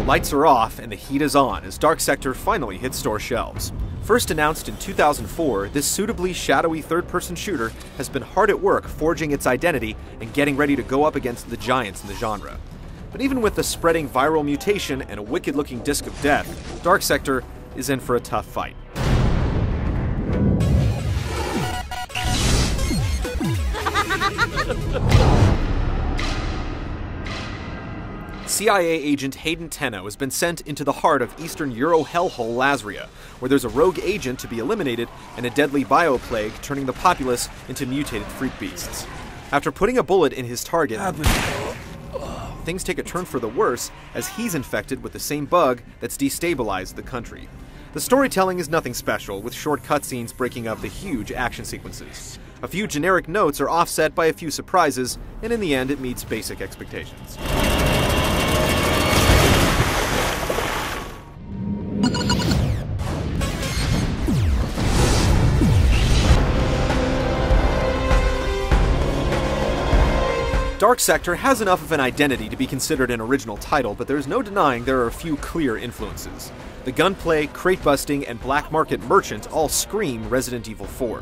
lights are off and the heat is on as Dark Sector finally hits store shelves. First announced in 2004, this suitably shadowy third-person shooter has been hard at work forging its identity and getting ready to go up against the giants in the genre. But even with the spreading viral mutation and a wicked-looking Disc of Death, Dark Sector is in for a tough fight. CIA agent Hayden Tenno has been sent into the heart of Eastern Euro hellhole Lasria, where there's a rogue agent to be eliminated and a deadly bioplague turning the populace into mutated freak beasts. After putting a bullet in his target, things take a turn for the worse as he's infected with the same bug that's destabilized the country. The storytelling is nothing special, with short cutscenes breaking up the huge action sequences. A few generic notes are offset by a few surprises, and in the end it meets basic expectations. Dark Sector has enough of an identity to be considered an original title, but there's no denying there are a few clear influences. The gunplay, crate-busting, and black market merchant all scream Resident Evil 4,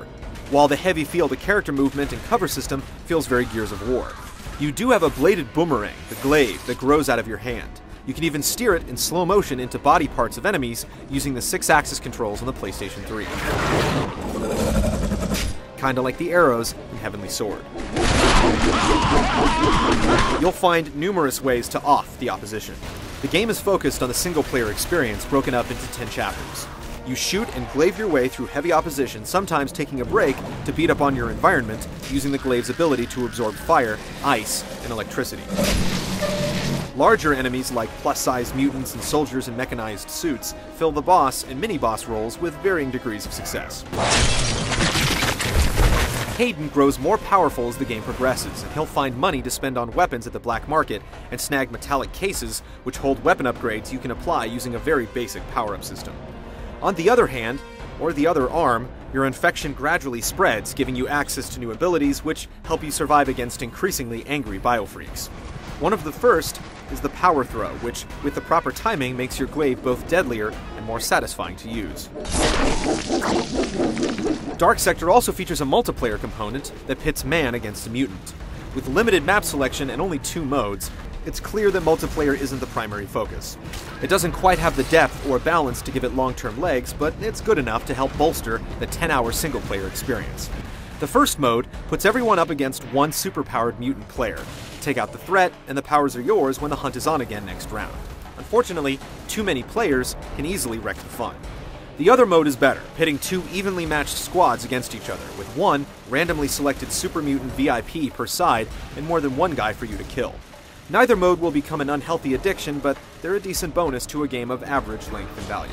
while the heavy field of character movement and cover system feels very Gears of War. You do have a bladed boomerang, the glaive, that grows out of your hand. You can even steer it in slow motion into body parts of enemies using the 6-axis controls on the PlayStation 3. Kinda like the arrows in Heavenly Sword. You'll find numerous ways to off the opposition. The game is focused on the single-player experience broken up into 10 chapters. You shoot and glaive your way through heavy opposition, sometimes taking a break to beat up on your environment using the glaive's ability to absorb fire, ice, and electricity. Larger enemies like plus-size mutants and soldiers in mechanized suits fill the boss and mini-boss roles with varying degrees of success. Hayden grows more powerful as the game progresses, and he'll find money to spend on weapons at the black market and snag metallic cases which hold weapon upgrades you can apply using a very basic power-up system. On the other hand, or the other arm, your infection gradually spreads, giving you access to new abilities which help you survive against increasingly angry biofreaks. One of the first is the Power Throw, which, with the proper timing, makes your glaive both deadlier and more satisfying to use. Dark Sector also features a multiplayer component that pits man against a mutant. With limited map selection and only 2 modes, it's clear that multiplayer isn't the primary focus. It doesn't quite have the depth or balance to give it long-term legs, but it's good enough to help bolster the 10-hour single-player experience. The first mode puts everyone up against one superpowered mutant player. Take out the threat, and the powers are yours when the hunt is on again next round. Unfortunately, too many players can easily wreck the fun. The other mode is better, pitting 2 evenly matched squads against each other, with 1 randomly selected super mutant VIP per side and more than 1 guy for you to kill. Neither mode will become an unhealthy addiction, but they're a decent bonus to a game of average length and value.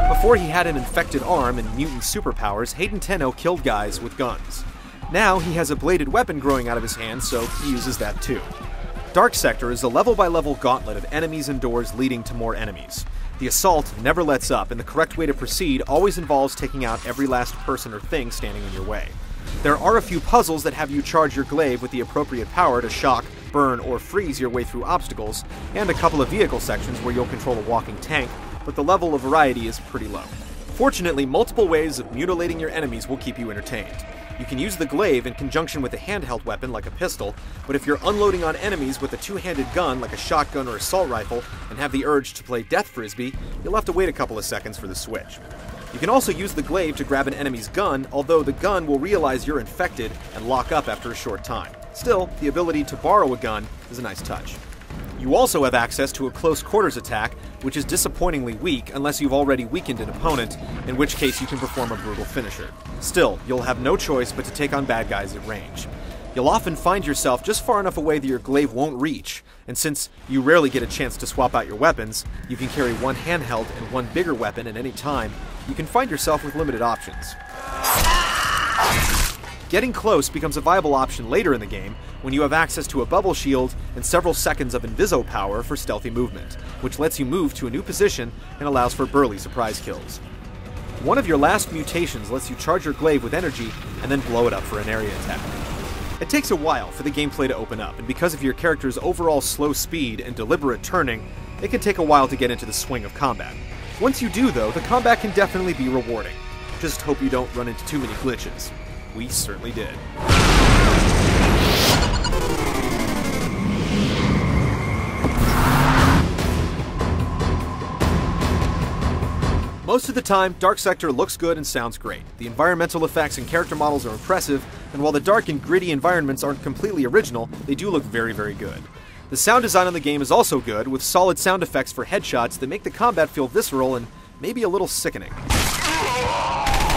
Before he had an infected arm and mutant superpowers, Hayden Tenno killed guys with guns. Now he has a bladed weapon growing out of his hand, so he uses that too. Dark Sector is a level-by-level gauntlet of enemies and doors leading to more enemies. The assault never lets up, and the correct way to proceed always involves taking out every last person or thing standing in your way. There are a few puzzles that have you charge your glaive with the appropriate power to shock, burn, or freeze your way through obstacles, and a couple of vehicle sections where you'll control a walking tank, but the level of variety is pretty low. Fortunately, multiple ways of mutilating your enemies will keep you entertained. You can use the glaive in conjunction with a handheld weapon like a pistol, but if you're unloading on enemies with a 2-handed gun like a shotgun or assault rifle and have the urge to play Death Frisbee, you'll have to wait a couple of seconds for the switch. You can also use the glaive to grab an enemy's gun, although the gun will realize you're infected and lock up after a short time. Still, the ability to borrow a gun is a nice touch. You also have access to a close quarters attack, which is disappointingly weak unless you've already weakened an opponent, in which case you can perform a brutal finisher. Still, you'll have no choice but to take on bad guys at range. You'll often find yourself just far enough away that your glaive won't reach, and since you rarely get a chance to swap out your weapons, you can carry one handheld and one bigger weapon at any time, you can find yourself with limited options. Getting close becomes a viable option later in the game when you have access to a bubble shield and several seconds of Inviso power for stealthy movement, which lets you move to a new position and allows for burly surprise kills. One of your last mutations lets you charge your glaive with energy and then blow it up for an area attack. It takes a while for the gameplay to open up, and because of your character's overall slow speed and deliberate turning, it can take a while to get into the swing of combat. Once you do, though, the combat can definitely be rewarding. Just hope you don't run into too many glitches. We certainly did. Most of the time, Dark Sector looks good and sounds great. The environmental effects and character models are impressive, and while the dark and gritty environments aren't completely original, they do look very, very good. The sound design on the game is also good, with solid sound effects for headshots that make the combat feel visceral and maybe a little sickening.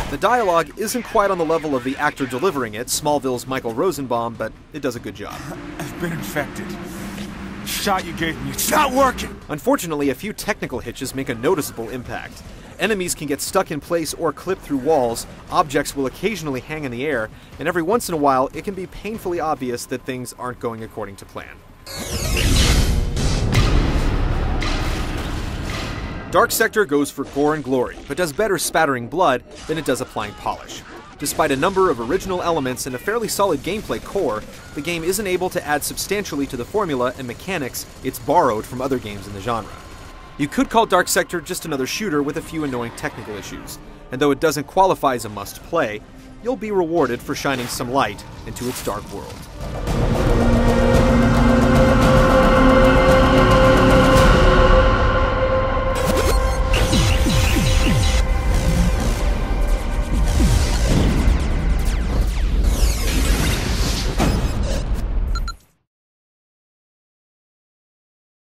The dialogue isn't quite on the level of the actor delivering it, Smallville's Michael Rosenbaum, but it does a good job. I've been infected. The shot you gave me, it's not working! Unfortunately, a few technical hitches make a noticeable impact. Enemies can get stuck in place or clip through walls, objects will occasionally hang in the air, and every once in a while it can be painfully obvious that things aren't going according to plan. Dark Sector goes for gore and glory, but does better spattering blood than it does applying polish. Despite a number of original elements and a fairly solid gameplay core, the game isn't able to add substantially to the formula and mechanics it's borrowed from other games in the genre. You could call Dark Sector just another shooter with a few annoying technical issues, and though it doesn't qualify as a must-play, you'll be rewarded for shining some light into its dark world.